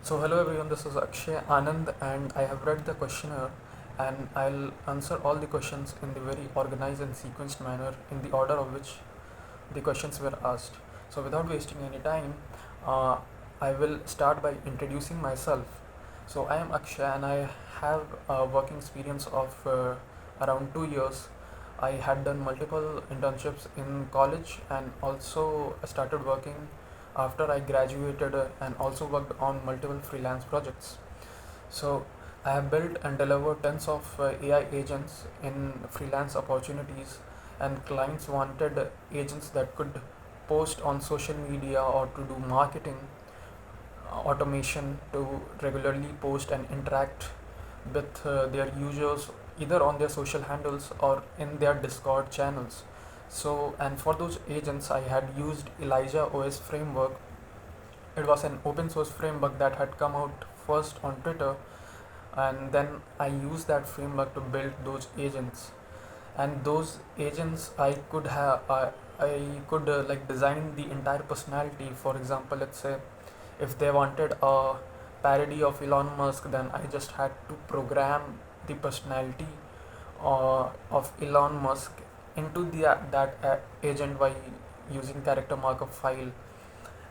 So hello everyone, this is Akshay Anand and I have read the questionnaire and I'll answer all the questions in the very organized and sequenced manner in the order of which the questions were asked. So without wasting any time, uh, I will start by introducing myself. So I am Akshay and I have a working experience of around 2 years. I had done multiple internships in college and also started working after I graduated and also worked on multiple freelance projects. So I have built and delivered tens of AI agents in freelance opportunities, and clients wanted agents that could post on social media or to do marketing automation to regularly post and interact with their users either on their social handles or in their Discord channels. So, and for those agents, I had used Elijah OS framework. It was an open source framework that had come out first on Twitter, and then I used that framework to build those agents. And those agents, I could like design the entire personality. For example, let's say if they wanted a parody of Elon Musk, then I just had to program the personality of Elon Musk into that agent by using character markup file.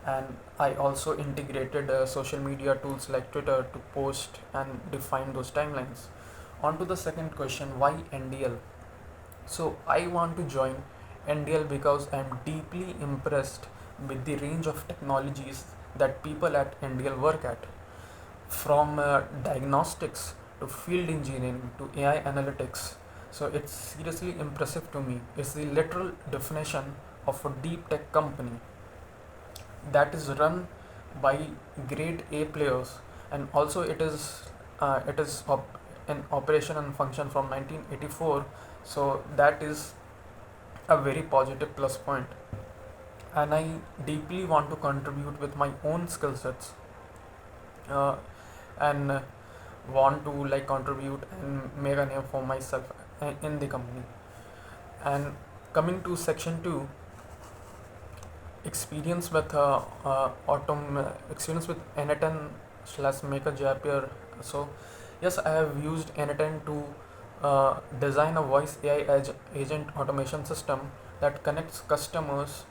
And I also integrated social media tools like Twitter to post and define those timelines. On to the second question, why NDL? So I want to join NDL because I'm deeply impressed with the range of technologies that people at NDL work at, from diagnostics to field engineering to AI analytics. So it's seriously impressive to me. It's the literal definition of a deep tech company that is run by grade A players, and also it is in operation and function from 1984. So that is a very positive plus point, and I deeply want to contribute with my own skill sets, uh, and want to like contribute and make a name for myself in the company. And coming to section 2, experience with N10 slash Maker Zapier. So yes, I have used N10 to design a voice AI agent automation system that connects customers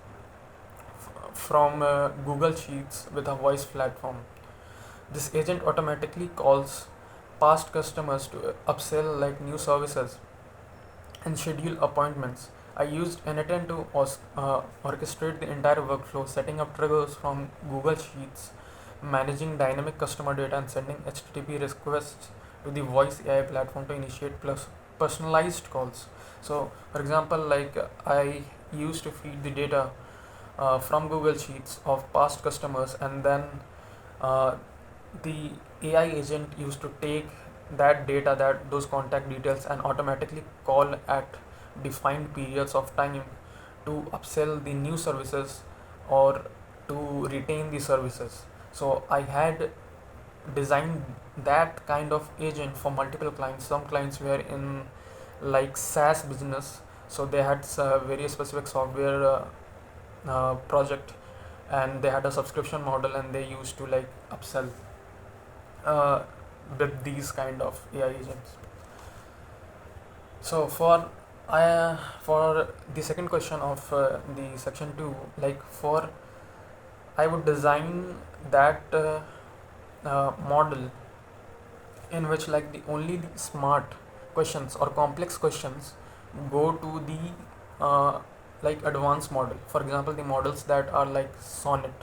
from Google Sheets with a voice platform. This agent automatically calls past customers to upsell like new services and schedule appointments. I used N10 to orchestrate the entire workflow, setting up triggers from Google Sheets, managing dynamic customer data, and sending HTTP requests to the voice AI platform to initiate plus personalized calls. So, for example, like I used to feed the data from Google Sheets of past customers, and then uh, the AI agent used to take that data, that those contact details, and automatically call at defined periods of time to upsell the new services or to retain the services. So I had designed that kind of agent for multiple clients. Some clients were in like SaaS business, so they had very specific software project, and they had a subscription model, and they used to like upsell uh, with these kind of AI agents. So for the second question of the section 2, like for I would design that model in which like the only the smart questions or complex questions go to the like advanced model. For example, the models that are like Sonnet,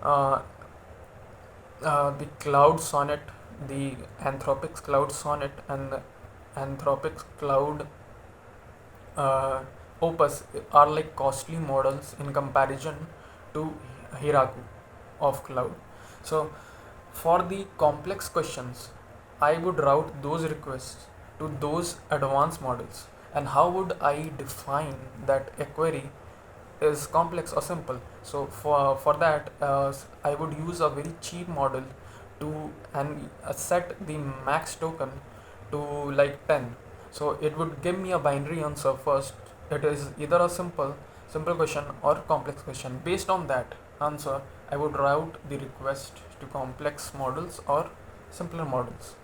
uh, the Cloud Sonnet, the Anthropic's Cloud Sonnet, and the Anthropic's Cloud Opus are like costly models in comparison to Hiraku of cloud. So for the complex questions, I would route those requests to those advanced models. And how would I define that a query is complex or simple? So for that, I would use a very cheap model to and set the max token to like 10. So it would give me a binary answer first. It is either a simple question or complex question. Based on that answer, I would route the request to complex models or simpler models,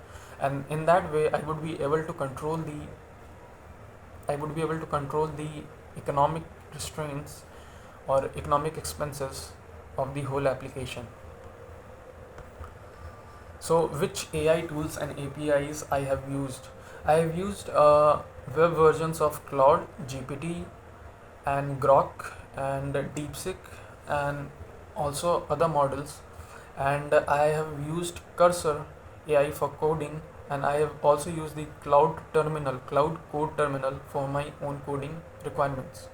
and in that way I would be able to control the economic restraints or economic expenses of the whole application. So, which AI tools and APIs I have used? I have used web versions of Claude, GPT, and Grok, and DeepSeek, and also other models. And I have used Cursor AI for coding, and I have also used the Cloud Code Terminal for my own coding requirements.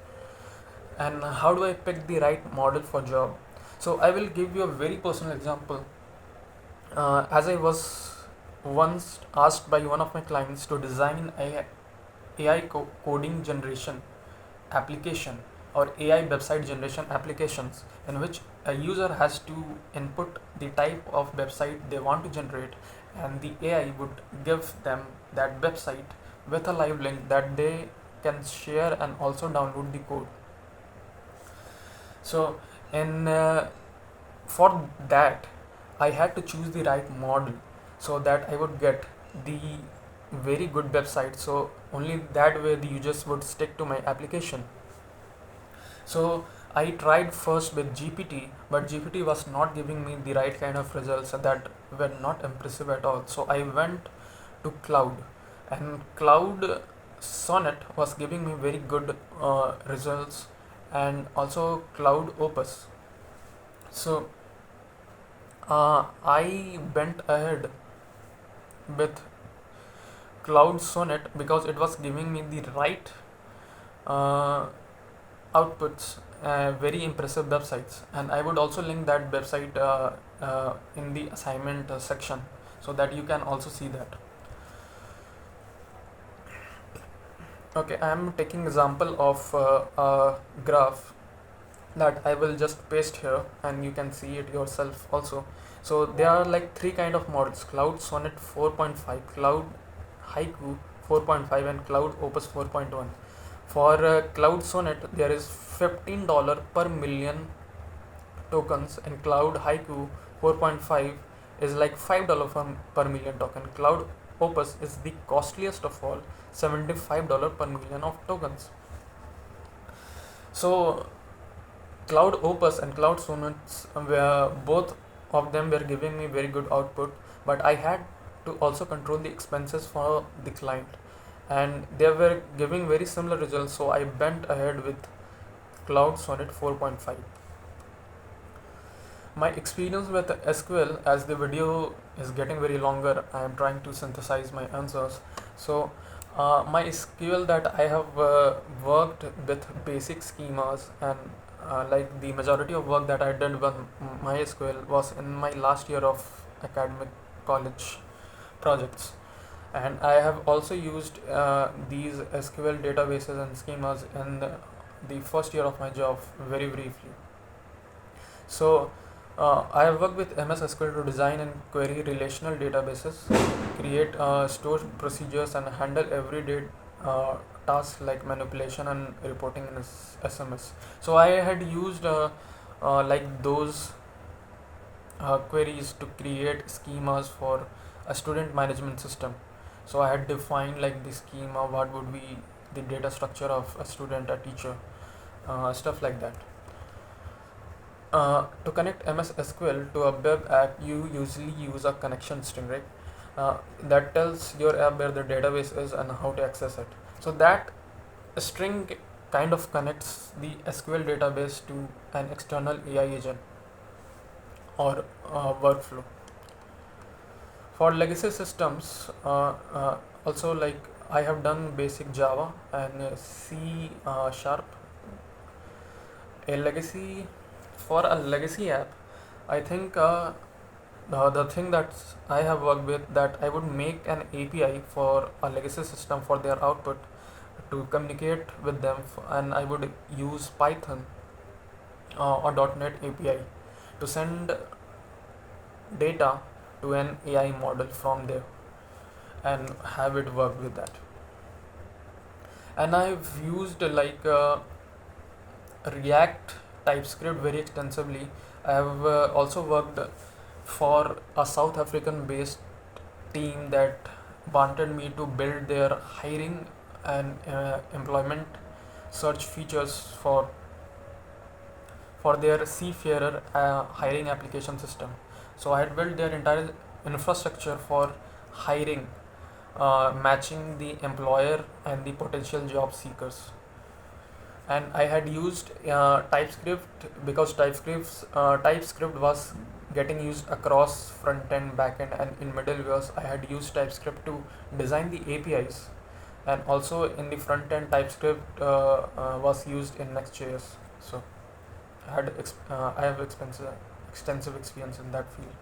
And how do I pick the right model for job? So I will give you a very personal example. As I was once asked by one of my clients to design a AI coding generation application or AI website generation applications, in which a user has to input the type of website they want to generate, and the AI would give them that website with a live link that they can share and also download the code. So in for that, I had to choose the right model so that I would get the very good website, so only that way the users would stick to my application. So I tried first with GPT, but GPT was not giving me the right kind of results that were not impressive at all. So I went to Cloud, and Cloud Sonnet was giving me very good results, and also Cloud Opus. So I went ahead with Cloud Sonnet because it was giving me the right uh, outputs, very impressive websites, and I would also link that website in the assignment section so that you can also see that. Okay, I am taking example of a graph that I will just paste here, and you can see it yourself also. So there are like three kind of models: Cloud Sonnet 4.5, Cloud Haiku 4.5, and Cloud Opus 4.1. For Cloud Sonnet, there is $15 per million tokens, and Cloud Haiku 4.5 is like $5 per million token. Cloud Opus is the costliest of all, $75 per million of tokens. So Cloud Opus and Cloud Sonnet were both of them were giving me very good output, but I had to also control the expenses for the client, and they were giving very similar results, so I went ahead with Cloud Sonnet 4.5. My experience with SQL, as the video is getting very longer, I am trying to synthesize my answers. So my SQL that I have worked with basic schemas, and like the majority of work that I did with MySQL was in my last year of academic college projects, and I have also used these SQL databases and schemas in the first year of my job very briefly. So I have worked with MS SQL to design and query relational databases, create store procedures, and handle everyday tasks like manipulation and reporting in SMS. So I had used like those queries to create schemas for a student management system. So I had defined like the schema, what would be the data structure of a student, a teacher, stuff like that. To connect MS SQL to a web app, you usually use a connection string, right? That tells your app where the database is and how to access it. So that string kind of connects the SQL database to an external AI agent or workflow. For legacy systems, also like I have done basic Java and C sharp. A legacy For a legacy app, I think the thing that I have worked with, that I would make an API for a legacy system for their output to communicate with them, and I would use Python or .NET API to send data to an AI model from there and have it work with that. And I've used like React TypeScript very extensively I have also worked for a South African based team that wanted me to build their hiring and employment search features for their seafarer hiring application system. So I had built their entire infrastructure for hiring, matching the employer and the potential job seekers. And I had used TypeScript because TypeScript was getting used across front end, back end, and in middlewares. I had used TypeScript to design the APIs, and also in the front end, TypeScript was used in Next.js. So I have extensive experience in that field,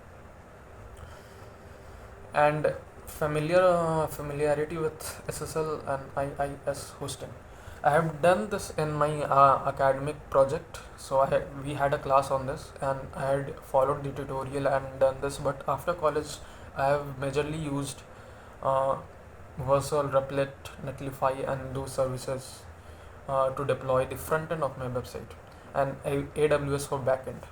and familiarity with SSL and IIS hosting. I have done this in my academic project. So we had a class on this, and I had followed the tutorial and done this. But after college, I have majorly used uh, Vercel, Replit, Netlify, and those services to deploy the front end of my website, and AWS for backend.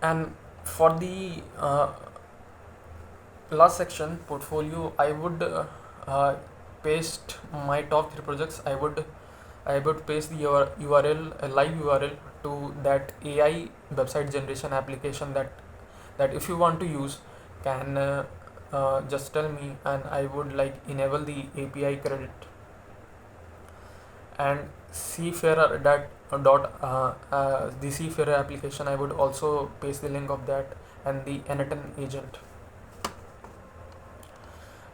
And for the last section, portfolio, I would uh, paste my top three projects. I would paste the URL, a live URL to that AI website generation application that if you want to use, can just tell me, and I would like enable the API credit. And Seafarer that the Seafarer application, I would also paste the link of that, and the Anatan agent.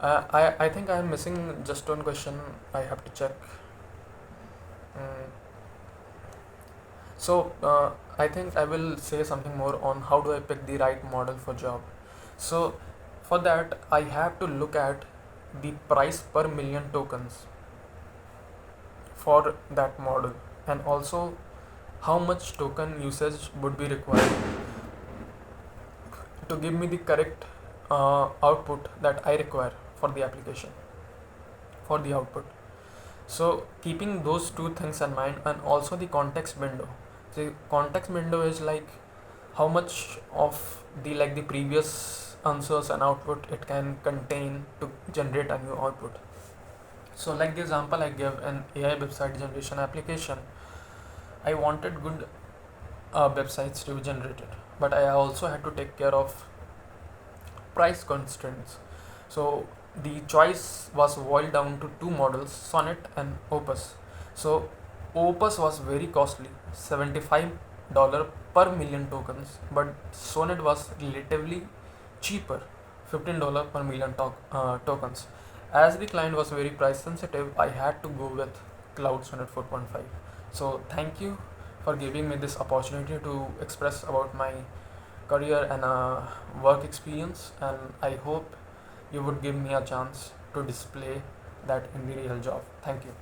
I think I am missing just one question. I have to check. Mm. So I think I will say something more on how do I pick the right model for job. So for that, I have to look at the price per million tokens for that model, and also how much token usage would be required to give me the correct output that I require for the application, for the output. So keeping those two things in mind, and also the context window. The context window is like how much of the previous answers and output it can contain to generate a new output. So like the example I gave, an AI website generation application, I wanted good websites to be generated, but I also had to take care of price constraints. So the choice was boiled down to two models, Sonnet and Opus. So Opus was very costly, $75 per million tokens, but Sonnet was relatively cheaper, $15 per million tokens. As the client was very price sensitive, I had to go with Cloud Sonnet 4.5. So thank you for giving me this opportunity to express about my career and work experience, and I hope you would give me a chance to display that in the real job. Thank you.